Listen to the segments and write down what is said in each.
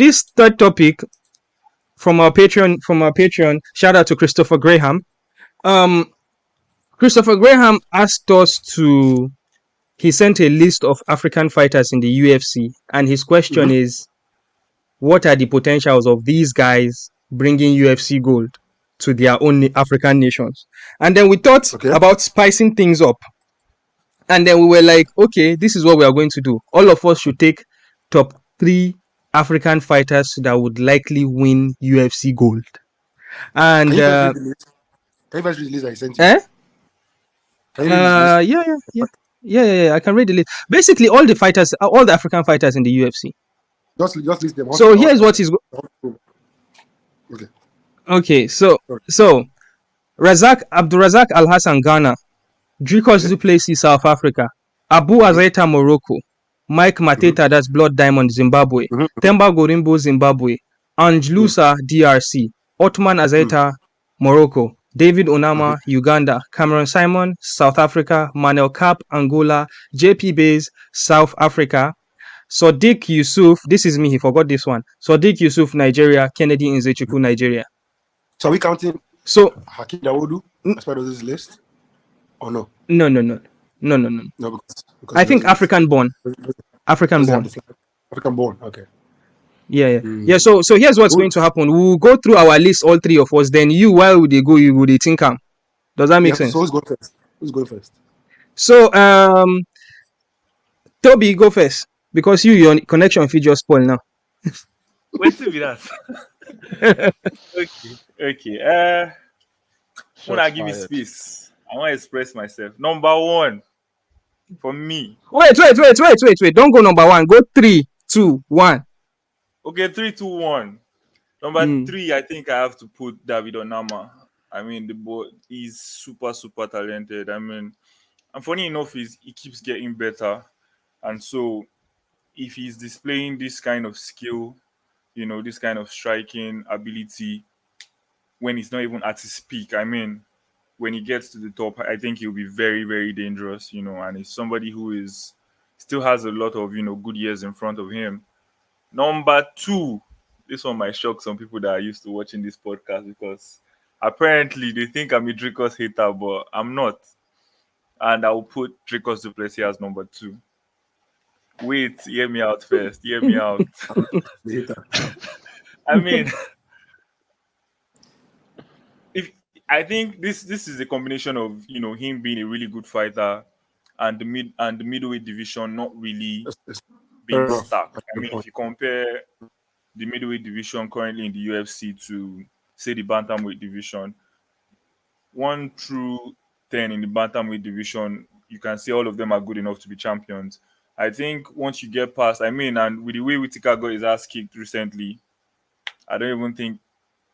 this third topic from our Patreon, shout out to Christopher Graham. Christopher Graham asked us to. He sent a list of African fighters in the UFC, and his question is, what are the potentials of these guys bringing UFC gold to their own African nations? And then we thought about spicing things up. And then we were like, okay, this is what we are going to do. All of us should take top 3 African fighters that would likely win UFC gold. And Can you read the list I sent you? Can you read this list? Yeah. I can read the list. Basically, all the African fighters in the UFC. Just list them. So here's what is. Okay. So Razak, Abdul Alhassan, Ghana. Dricus du Plessis, South Africa. Azaitar, Morocco. Mike Mathetha, that's Blood Diamond, Zimbabwe. Themba Gorimbo, Zimbabwe. Ange Loosa, DRC. Ottman Azaitar, Morocco. David Onama, Uganda. Cameron Saaimon, South Africa. Manel Kape, Angola. JP Bays, South Africa. Sadiq Yusuf, this is me, he forgot this one. Sadiq Yusuf, Nigeria. Kenedy Nzechukwu, Nigeria. So are we counting Hakeem Dawodu as part of this list? Or no? No. No, because I think African born. African born, okay. Yeah. So here's what's going to happen. We'll go through our list, all 3 of us. Then while they go, you would think. Does that make sense? So who's going first? So Tobi, go first. Because your connection fee just spoil now. Wait till be that. Okay. When I give me space, I want to express myself. Number 1 for me. Wait. Don't go number 1. Go 3, 2, 1. Okay, 3, 2, 1. Number 3, I think I have to put David Onama. I mean, the boy is super, super talented. I mean, and funny enough, he keeps getting better. And so, if he's displaying this kind of skill, this kind of striking ability, when he's not even at his peak, I mean, when he gets to the top, I think he'll be very, very dangerous, and he's somebody who still has a lot of, good years in front of him. Number 2, this one might shock some people that are used to watching this podcast because apparently they think I'm a Dricus hater, but I'm not. And I'll put Dricus du Plessis as number 2. Wait, hear me out first. Hear me out. I mean, I think this is a combination of him being a really good fighter and the middleweight division not really being stuck. I mean, if you compare the middleweight division currently in the UFC to say the bantamweight division, 1 through 10 in the bantamweight division, you can say all of them are good enough to be champions. I think once you get past, and with the way Whittaker got his ass kicked recently, I don't even think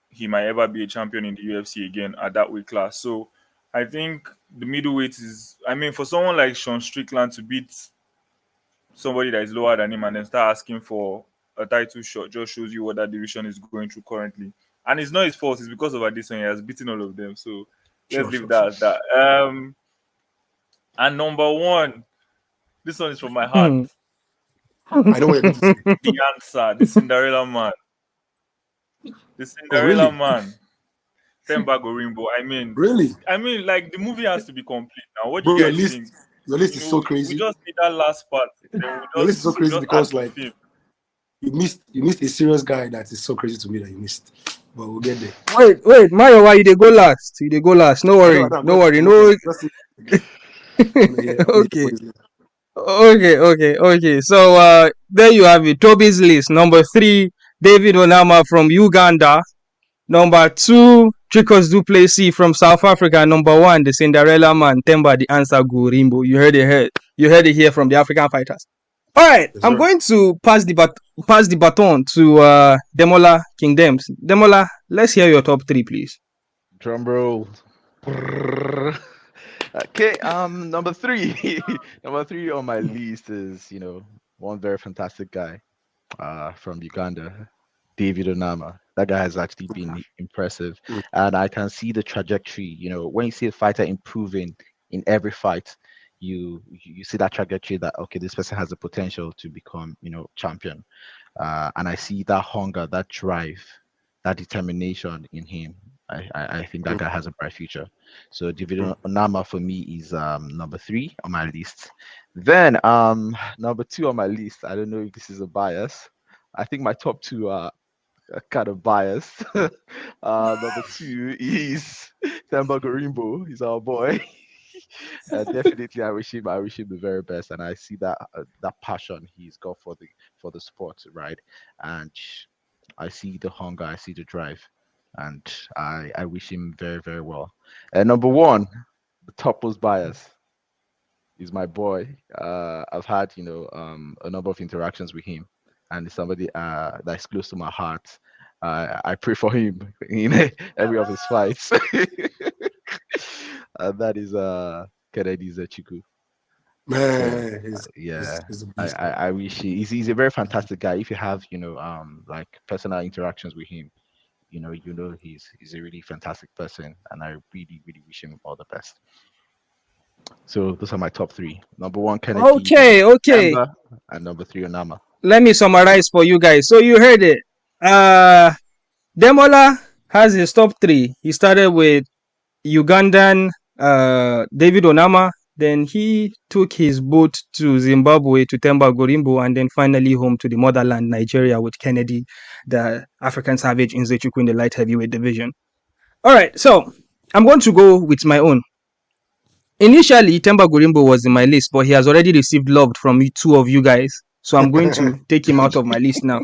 he might ever be a champion in the UFC again at that weight class. So I think the middleweight is, for someone like Sean Strickland to beat somebody that is lower than him and then start asking for a title shot just shows you what that division is going through currently. And it's not his fault, it's because of Adesanya. He has beaten all of them. So let's leave that as that. And number 1, this one is from my heart. I know what you're going to say. The answer, the Cinderella man. Man. Themba Gorimbo. Really? Like the movie has to be complete now. What do you guys think? Your list is so crazy. We just need that last part. Your list is so crazy because you missed a serious guy that is so crazy to me that you missed. But we'll get there. Wait, Mario, why you go last? You go last. No worry. No worry. No. Okay. So there you have it. Tobi's list. Number 3, David Onama from Uganda. Number 2, Dricus du Plessis from South Africa. Number 1, the Cinderella man, Themba the answer Gorimbo. You heard it here from the African fighters. All right, yes, I'm going to pass the baton to Demola King Dems. Demola, let's hear your top 3, please. Drum roll. Okay, number 3. Number 3 on my list is, one very fantastic guy from Uganda, David Onama. That guy has actually been impressive. And I can see the trajectory, when you see a fighter improving in every fight, you see that trajectory that okay, this person has the potential to become, champion. And I see that hunger, that drive, that determination in him. I think that guy has a bright future. So David Onama for me is number 3 on my list. Then number 2 on my list. I don't know if this is a bias. I think my top 2 are kind of biased. Number 2 is Themba Gorimbo. He's our boy. Definitely, I wish him the very best, and I see that passion he's got for the sport, right? And I see the hunger, I see the drive, and I wish him very, very well. And number 1, the top was bias. Is my boy. I've had a number of interactions with him, and it's somebody that's close to my heart. I pray for him in every of his fights. That is Kenedy Nzechukwu. Man, he's I wish he's a very fantastic guy. If you have like personal interactions with him, he's a really fantastic person, and I really, really wish him all the best. So those are my top 3. Number 1, Kenedy. Okay. Themba, and number 3, Onama. Let me summarize for you guys. So you heard it. Demola has his top 3. He started with Ugandan David Onama. Then he took his boat to Zimbabwe to Themba Gorimbo, and then finally home to the motherland, Nigeria, with Kenedy, the African savage Nzechukwu in the light heavyweight division. All right, so I'm going to go with my own. Initially, Themba Gorimbo was in my list, but he has already received love from 2 of you guys. So I'm going to take him out of my list now.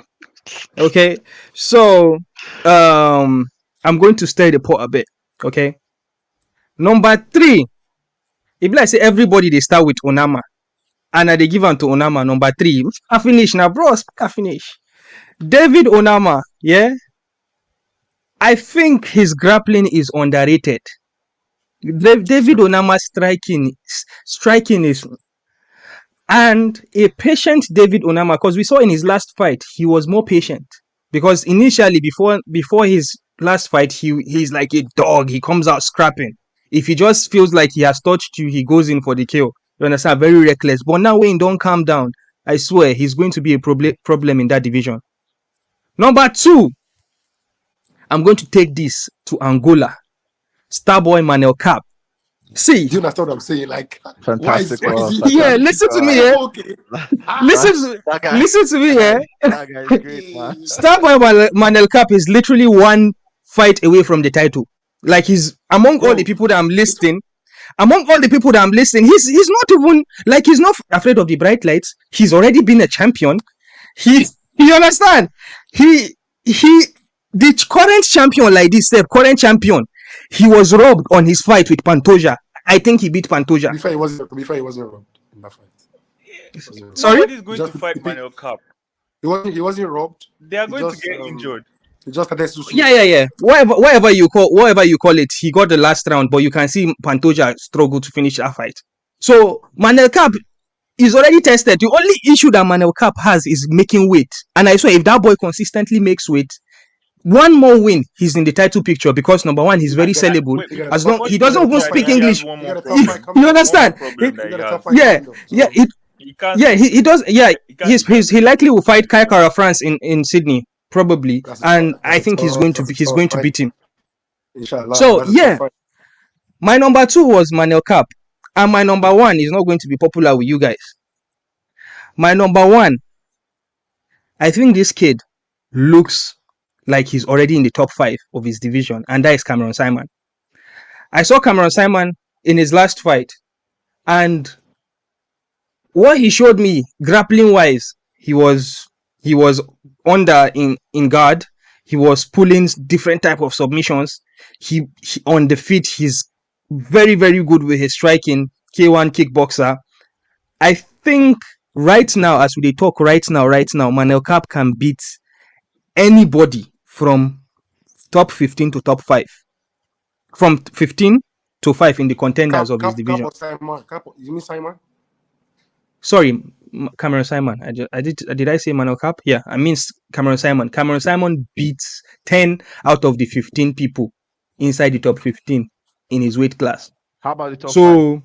Okay, so I'm going to stir the pot a bit. Okay, number 3. If I say everybody they start with Onama, and they give on to Onama number 3. I finish now, bro. I finish. David Onama, yeah. I think his grappling is underrated. David Onama's striking is, and a patient David Onama, because we saw in his last fight he was more patient, because initially before his last fight he's like a dog. He comes out scrapping. If he just feels like he has touched you, he goes in for the kill. You understand? Very reckless. But now when he don't calm down, I swear he's going to be a problem in that division. Number 2, I'm going to take this to Angola. Starboy Manel Kape. See, do you understand what I'm saying? Like, fantastic. Yeah, listen to me, yeah. Okay. Listen to me, yeah. That guy is great, man. Starboy Manel Kape is literally 1 fight away from the title. Like, he's among all the people that I'm listing. He's not even like, he's not afraid of the bright lights. He's already been a champion. You understand? The current champion like this, the current champion, he was robbed on his fight with Pantoja. I think he beat Pantoja. Before he wasn't robbed in that fight. Sorry? Nobody's going to fight Manel Kape. He wasn't robbed. They are going to get injured. He just started to Yeah. Whatever you call it, he got the last round, but you can see Pantoja struggle to finish that fight. So Manel Kape is already tested. The only issue that Manel Kape has is making weight. And I swear, if that boy consistently makes weight, 1 more win, he's in the title picture, because number 1, he's very sellable. As long he doesn't even speak English. You understand? He does. Yeah, he likely will fight Kai Kara France in Sydney, probably, and I think he's going to beat him. Inshallah. So yeah, my number 2 was Manel Kape, and my number 1 is not going to be popular with you guys. My number 1, I think this kid looks like he's already in the top 5 of his division, and that is Cameron Saaimon. I saw Cameron Saaimon in his last fight, and what he showed me grappling wise, he was under in guard. He was pulling different type of submissions. He on the feet, he's very, very good with his striking. K1 kickboxer. I think right now, as we talk right now, Manel Kape can beat anybody from top 15 to top 5. From 15 to 5 in the contenders of his division. You mean Saaimon? Sorry, Cameron Saaimon. Did I say Manel Kape? Yeah, I mean Cameron Saaimon. Cameron Saaimon beats 10 out of the 15 people inside the top 15 in his weight class. How about the top 5? So,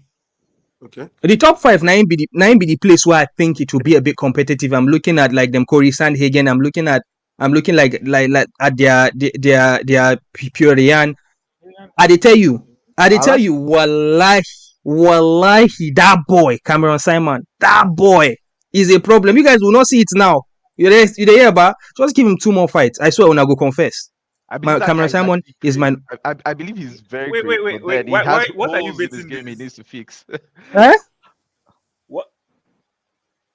Okay. The top 5 9 be the place where I think it will be a bit competitive. I'm looking at like them Corey Sandhagen. I'm looking like at their Purian. I tell you, wallahi, that boy, Cameron Saaimon, that boy is a problem. You guys will not see it now. You there, but just give him 2 more fights. I swear, when I go confess. I believe Cameron Saaimon is my. I believe he's very Wait, great. wait, But wait. then he has What are you holes in his betting game he this? needs to fix.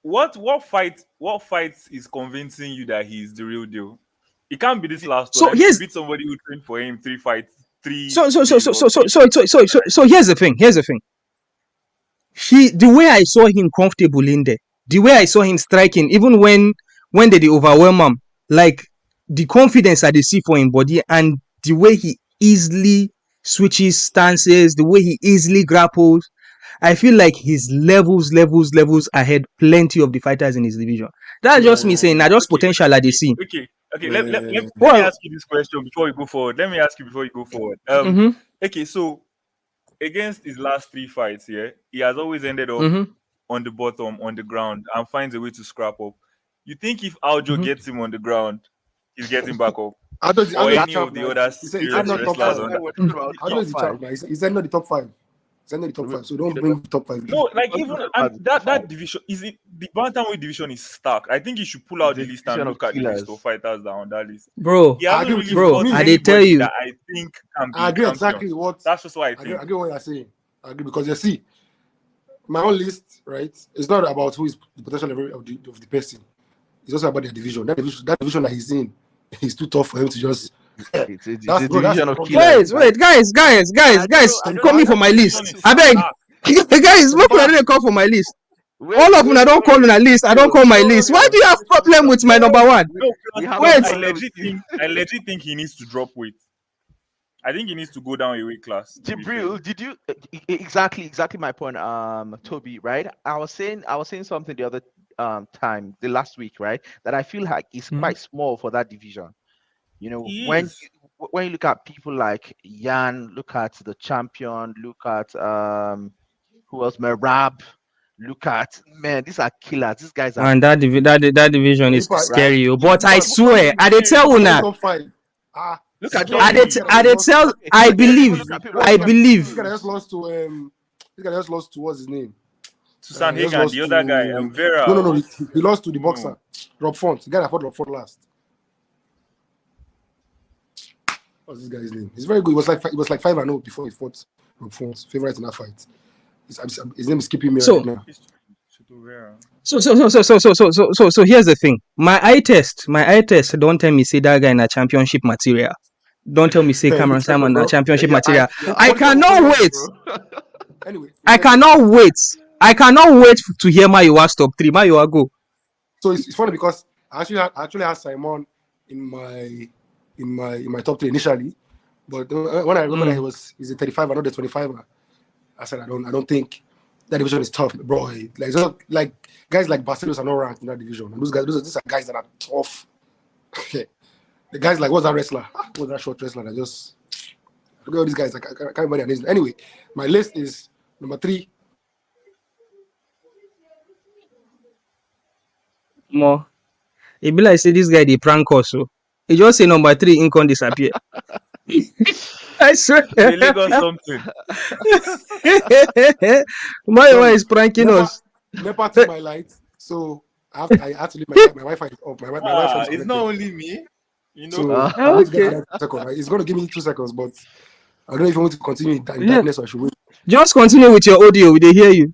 What fights is convincing you that he's the real deal? It can't be this last So one. here's- Beat somebody who trained for him 3 fights, 3. So here's the thing. The way I saw him comfortable in there, the way I saw him striking, even when they overwhelm him, like the confidence that they see for him body and the way he easily switches stances, the way he easily grapples, I feel like he's levels ahead plenty of the fighters in his division. That's just me saying, just potential that they see. Okay. Let me Well- ask you this question before you go forward. Mhm. Okay, so against his last 3 fights, he has always ended up on the bottom, on the ground, and finds a way to scrap up. You think if Aljo gets him on the ground, he's getting back up? Or any of the other serious not top wrestlers five. on that? How do the champ now? He's not the top 5. He's not the top 5. So don't bring the top 5. No, like even that division is it the bantamweight division is stuck. I think you should pull out the list and Division look of at the list killers. of fighters that are on that list. Bro, He hasn't agree with really you, fought I did tell anybody you. that I think can be I agree champion. exactly what That's just what I I think. agree what you're saying. I agree because you see, my own list, right? It's not about who is the potential level of the person. It's also about their division. That division that he's in is too tough for him to just. It's a That's- bro, division that's- of killers. wait, guys, call me for my list. I beg, guys, make una don't call for my list. All of them I don't call on a list. I don't call my list. Why do you have problem with my number 1? No, We have Wait. I legit think he needs to drop weight. I think he needs to go down a weight class. to be fair. Jibril, did you exactly my point, Toby, right? I was saying something the other time, the last week, right? That I feel like it's quite small for that division. You know, He when is. you look at people like Yan, look at the champion, look at who else, Merab, look at these are killers. These guys are Man, that division is Right. scary. But I swear, I did tell una. Top 5. Look at I did tell. I believe. This guy just lost to what's his name? to San He just Hagan, lost the other guy, Vera. No. He lost to the boxer, Rob Font. The guy that fought Rob Font last. What's this guy's name? He's very good. It was like 5-0 before he fought Rob Font. Favorite in that fight. His name is skipping me right now. So here's the thing. My eye test. Don't tell me say that guy in a championship material. Don't tell me say Cameron Saaimon in a championship material. I cannot wait. Anyway, I cannot wait to hear Mayowa's top 3. Mayowa go. So it's funny because I actually had Saaimon in my top 3 initially, but when I remember that he's a 35 and not the 25er, I said I don't think that division is tough, bro. Like it's not, like guys like Barcelos are not ranked in that division. And these are guys that are tough. The guys like what's that wrestler? What's that short wrestler? That just look at all these guys. Like, I can't remember their names. Anyway, my list is number 3. More. It be like say this guy the prank also. He just say number 3 ink on disappear. I swear. They Lagos something. Mayowa is pranking us. Never took my light, so I had to leave my Wi-Fi is off. My Wi-Fi is It's not only me. You know, so I have to get that second. It's going to give me 2 seconds, but I don't know if I want to continue in darkness or I should wait. Just continue with your audio. They hear you.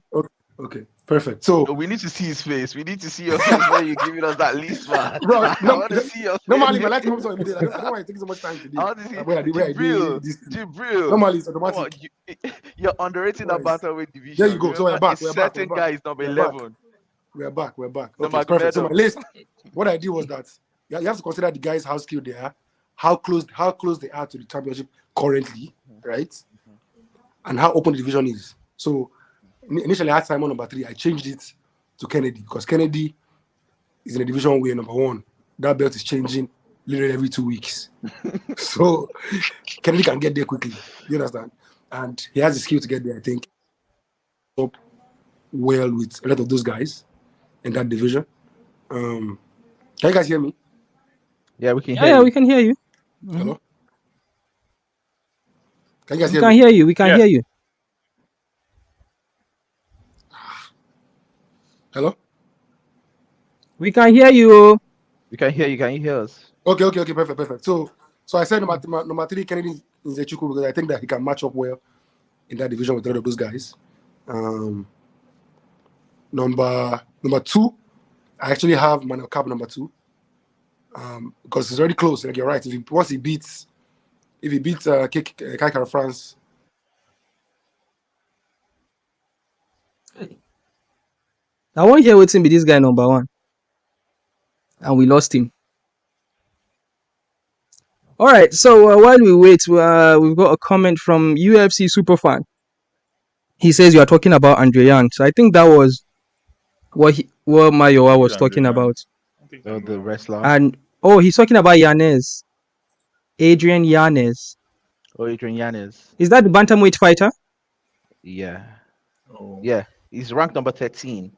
Okay, perfect. So we need to see his face. We need to see your face when you're giving us that list, man. Bro, I want to see your face. normally my light comes on immediately. I don't know why it takes so much time today. I want to see Jibril. Normally it's automatic. You're underrating that bantamweight division. There you go. So we're back. A certain guy is number 11. We're back. The Okay, perfect. So Magneto. my list, what I did was that you have to consider the guys how skilled they are, how close they are to the championship currently, right? And how open the division is. So initially I had Saaimon number 3. I changed it to Kenedy because Kenedy is in a division where number 1. That belt is changing literally every 2 weeks. So Kenedy can get there quickly. You understand? And he has the skill to get there, I think. So well with a lot of those guys in that division. Can you guys hear me? Yeah, we can hear Yeah, you. we can hear you. Hello? Can you guys We hear can me? hear you. We can Yeah. hear you. Hello? We can hear you. We can hear you. Can you hear us? Okay, perfect. So I said number 3, Kenedy Nzechukwu, because I think that he can match up well in that division with a lot of those guys. Number 2, I actually have Manel Kape number 2. Because it's already close. Like you're right. If he beats Kaikara France. I want to hear what's in be this guy number 1. And we lost him. All right. So while we wait, we've got a comment from UFC Superfan. He says you are talking about Andre Yang. So I think that was what Mayowa was talking about. The wrestler. And he's talking about Yanez. Adrian Yanez. Oh, Adrian Yanez. Is that the bantamweight fighter? Yeah. Oh. Yeah. He's ranked number 13.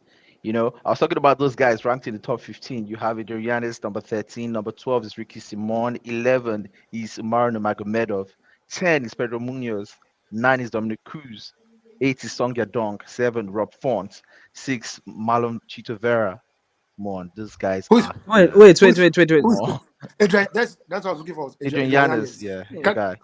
You know, I was talking about those guys ranked in the top 15. You have Adrian Yanez, number 13. Number 12 is Ricky Simon. 11 is Marino Magomedov. 10 is Pedro Munoz. 9 is Dominic Cruz. 8 is Song Yadong. 7, Rob Font. 6, Marlon Chito Vera. Come on, these guys. Wait. Adrian, that's what I was looking for. Adrian Yanez, yeah. Yeah.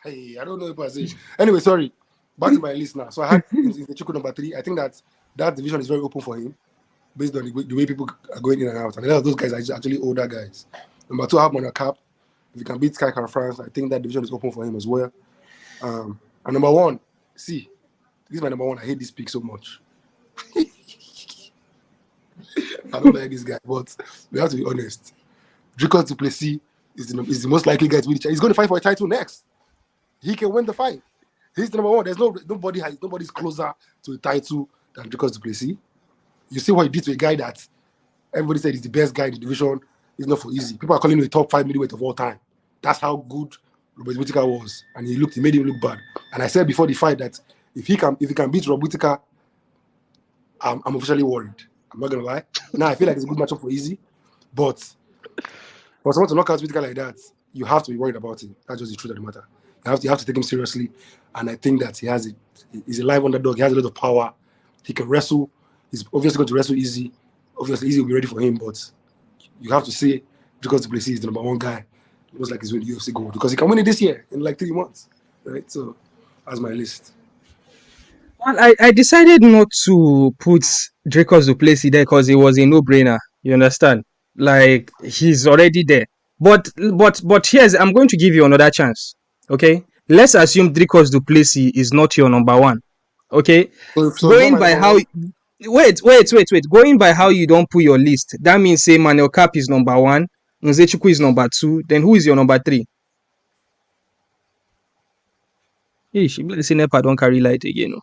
Hey, I don't know if I say. Anyway, sorry. Back to my list now. So I had Nzechukwu number 3. I think that division is very open for him, based on the way people are going in and out. And a lot of those guys are actually older guys. Number 2, I have Manel Kape. If he can beat Kaikara France, I think that division is open for him as well. And number 1, this is my number 1. I hate this pick so much. I don't like this guy, but we have to be honest. Dricus to Plessi is the most likely guy to win the He's going to fight for a title next. He can win the fight. He's the number 1. There's nobody's closer to a title than Dricus to Plessi. You see what he did to a guy that everybody said is the best guy in the division. It's not for easy. People are calling him a top 5 middleweight of all time. That's how good Robert Whittaker was, and he made him look bad. And I said before the fight that if he can beat Rob Whittaker, I'm officially worried. I'm not gonna lie. Now I feel like it's a good matchup for Easy, but for someone to knock out Whittaker like that, you have to be worried about him. That's just the truth of the matter. You have to take him seriously, and I think that he has it. He's a live underdog. He has a lot of power. He can wrestle. He's obviously going to wrestle Easy. Obviously, Easy will be ready for him, but you have to say because Plessi is the number 1 guy. It looks like he's winning UFC gold because he can win it this year in like 3 months, right? So that's my list. Well, I decided not to put Dricus to Plessi there because it was a no-brainer. You understand? Like he's already there. But here's I'm going to give you another chance. Okay, let's assume Dricus du Plessis is not your number 1. Okay, so going by how wait. Going by how you don't put your list, that means say Manel Kape is number 1, Nzechukwu is number 2. Then who is your number 3? Hey, she be say Nepa don't carry light again.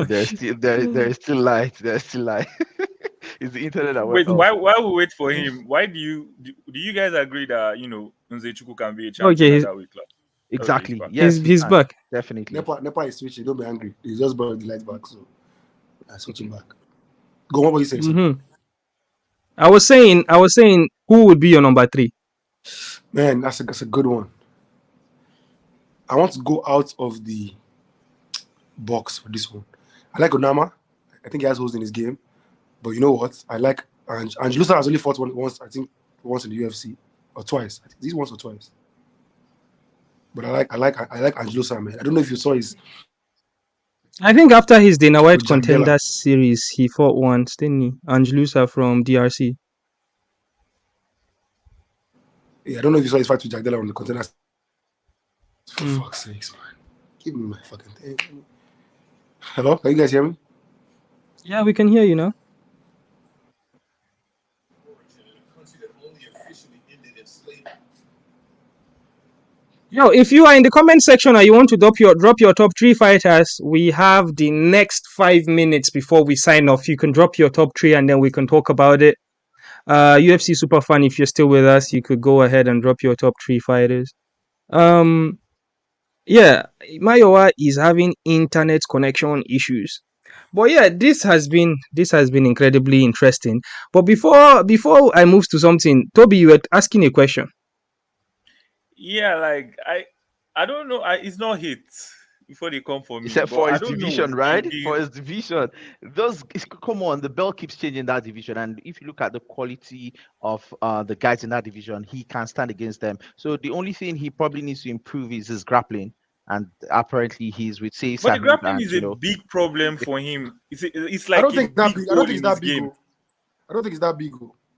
There's still light. There's still light. It's the internet that Wait, went why off. we wait for him? Why do you guys agree that Nzechukwu can be a champion in that weight class? Exactly. Back. Yes, he's can. back. Definitely. Nepa is switching. Don't be angry. He just brought the lights back, so I'm switching back. Go on, what were you saying? Mm-hmm. I was saying who would be your number 3? Man, that's a good one. I want to go out of the box for this one. I like Onama. I think he has holes in his game. But you know what? I like Ange Loosa has only fought once in the UFC. Or twice. I think these once or twice. But I like Ange Loosa, man. I don't know if you saw his. I think after his Dana White With Contender Jandela. Series, he fought once, didn't he? Ange Loosa from DRC. Yeah, I don't know if you saw his fight with Jandela on the Contender. For fuck's sakes, man. Give me my fucking thing. Hello? Can you guys hear me? Yeah, we can hear you now. Yo, if you are in the comment section and you want to drop your top 3 fighters, we have the next 5 minutes before we sign off. You can drop your top 3 and then we can talk about it. UFC Superfan, if you're still with us, you could go ahead and drop your top 3 fighters. Yeah, Mayowa is having internet connection issues. But yeah, this has been incredibly interesting. But before I move to something, Toby, you were asking a question. Yeah, like I don't know. It's not hit before they come for me. Except But for I his don't division, know. right? For his division. Come on, the belt keeps changing that division. And if you look at the quality of the guys in that division, he can stand against them. So the only thing he probably needs to improve is his grappling. And apparently he's with say But the Sahid grappling and is a big problem for him. It's like I don't a think that big big. I don't hole think in it's his that big. game. I don't think it's that big.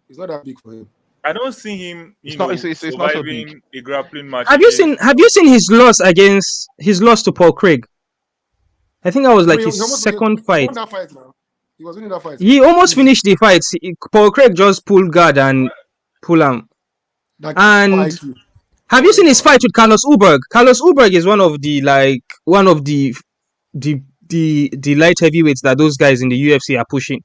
It's not that big for him. I don't see him, it's not so big. surviving a grappling match. Have you seen his loss to Paul Craig? I think that was like He his almost second he fight. won that fight now. He was winning that fight. He almost finished the fight. Paul Craig just pulled guard and pull him. And have you seen his fight with Carlos Ulberg? Carlos Ulberg is one of the light heavyweights that those guys in the UFC are pushing.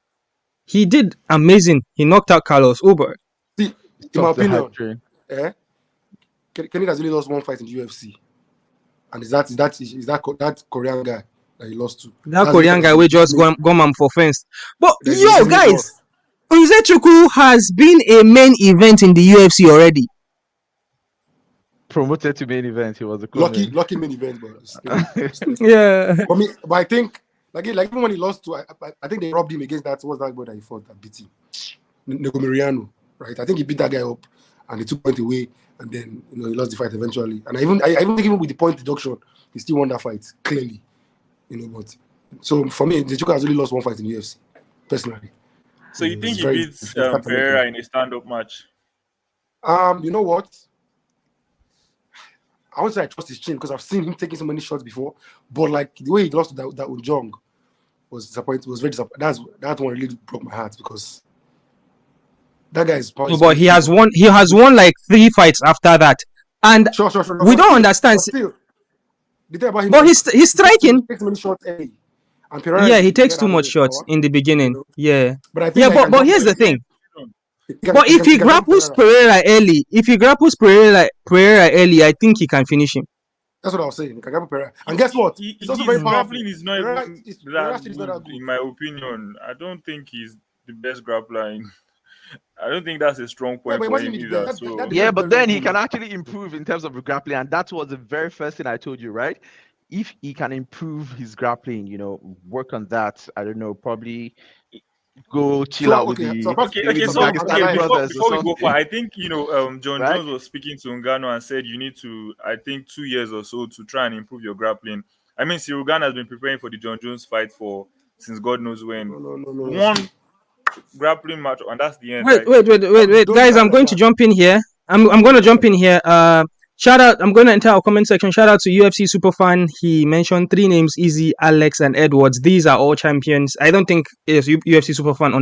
He did amazing. He knocked out Carlos Ulberg. See, in my opinion, Kenedy has only lost one fight in the UFC, and is that Korean guy that he lost to? That Korean guy will just go him for fence. But yo, guys, Nzechukwu has been a main event in the UFC already. Promoted to main event, he was a lucky main event, but yeah. But I think like even when he lost to, I think they robbed him against that. What's that boy that he fought that beat him? Negomiriano, right? I think he beat that guy up, and he took point away, and then he lost the fight eventually. And I even think even with the point deduction, he still won that fight clearly. But so for me, Nzechukwu has only lost one fight in the UFC, personally. So you think he beats Pereira in a stand-up match? You know what? I won't say I trust his chin because I've seen him taking so many shots before, but like the way he lost to that Ujong was disappointing. Was very disappointing. That one really broke my heart because that guy is. But he has won like 3 fights after that, and sure. We don't understand. But he's striking. He takes many shots early. And he takes too much shots in the beginning. Yeah, but I think but here's the thing. But if he grapples Pereira early, I think he can finish him. That's what I was saying. He can grapple Pereira. And guess what? He's also very powerful. Grappling is not even that good, in my opinion. I don't think he's the best grappler. I don't think that's a strong point for him either. But then he can actually improve in terms of grappling, and that was the very first thing I told you, right? If he can improve his grappling, work on that. I don't know, probably go chill out with the. Before we go far, I think John Jones was speaking to Ngannou and said you need to, I think, 2 years or so to try and improve your grappling. I mean, Cyril Gane has been preparing for the John Jones fight since God knows when. One grappling match, and that's the end. Wait, guys! I'm going to jump in here. I'm going to jump in here. Shout out! I'm going to enter our comment section. Shout out to UFC Superfan. He mentioned 3 names: Easy, Alex, and Edwards. These are all champions. I don't think UFC Superfan